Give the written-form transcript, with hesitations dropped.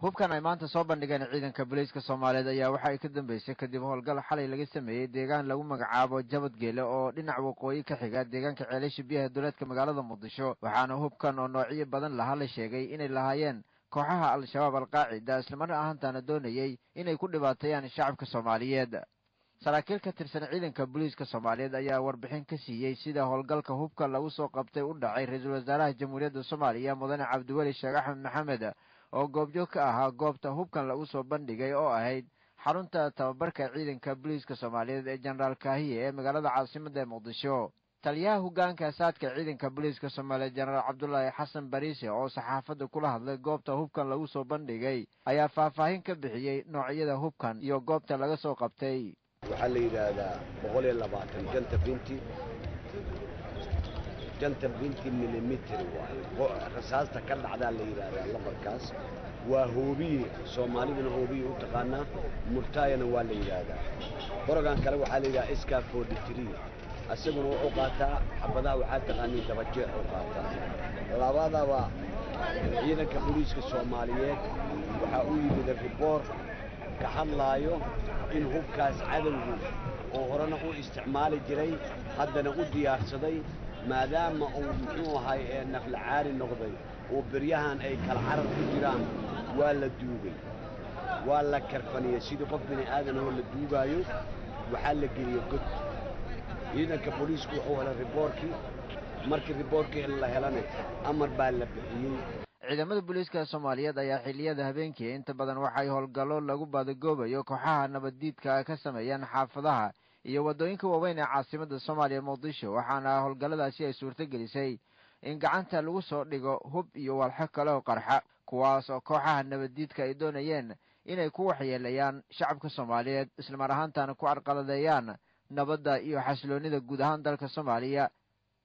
hubkan ay maanta soo bandhigeen ciidanka booliiska Soomaaliyeed ayaa waxa ay ka dambeysay kadib howlgal xalay laga sameeyay deegaan lagu magacaabo Jabadgeele oo dhinac waqooyi ka xiga deegaanka Ceelasha Biyaha dowladka magaalada Muqdisho waxaana hubkan oo noocyo badan la sheegay inay lahaayeen kooxaha al-shabaab al-qaacida isla mar ahaantaana doonayay inay ku dhibaateeyaan shacabka Soomaaliyeed saraakiil ka tirsan ciidanka booliiska Soomaaliyeed ayaa warbixin ka siiyay sida howlgalka hubka lagu soo qabtay u dhacay ra'iisul wasaaraha Jamhuuriyadda Soomaaliya Mudane Cabdiweli Sheekh Axmed Maxamed oo goobjoog ka ahaa goobta hubkan lagu soo bandhigay oo ahayd xarunta tababarka ciidanka booliiska Soomaaliyeed ee General Kaahiye ee magaalada caasimadda Muqdisho taliyaha hoggaanka saadka ciidanka booliiska Soomaaliyeed General Cabdullaahi Xasan Bariise oo saxaafadda kula hadlay goobta hubkan lagu soo bandhigay ayaa faahfaahin ka bixiyay noocyada hubkan iyo goobta laga soo qabtay waxaa la yiraahdaa 120 janta 20 millimeter waa rasaasta ka dhacda la yiraahdaa lambarkaas waa hoobiye Soomaaliduna hoobiye u taqaana murtaayana waa la yiraahdaa borogan kale waxaa la yiraahdaa iska 43 asaguna wuxuu qaataa xabadaha waxaa taqaaniin dabajeex u qaataa labadaba ciidanka booliiska Soomaaliyeed waxa uu yimid report ka hadlaayo in hubkaas cadawgu oo horena u isticmaali jiray haddana u diyaarsaday maadaama uu muxuu ahay nafl caari noqday oo beryahan ay kala carar ku jiraan waa la duugay waa la karfaniyay sidii qof bini aadan oo la duugayo waxaa la geliyay god ciidanka booliisku wuxuu helay reportkii markii reportkii la helana amar baa la bixiyay ciidamada booliiska Soomaaliyeed ayaa xilliyada habeenkii inta badan waxay howlgallo lagu badagoobayo kooxaha nabaddiidka ka sameeyaan xaafadaha iyo wadooyinka waaweyn ee caasimadda Soomaaliya Muqdisho waxaana howlgalladaasi ay suurtagelisay in gacanta lagu soo dhigo hub iyo walxo kale oo qarxa kuwaas oo kooxaha nabaddiidka ay doonayeen inay ku waxyeelayaan shacabka Soomaaliyeed isla mar ahaantaana ku arqaladeeyaan nabadda iyo xasiloonida guud ahaan dalka Soomaaliya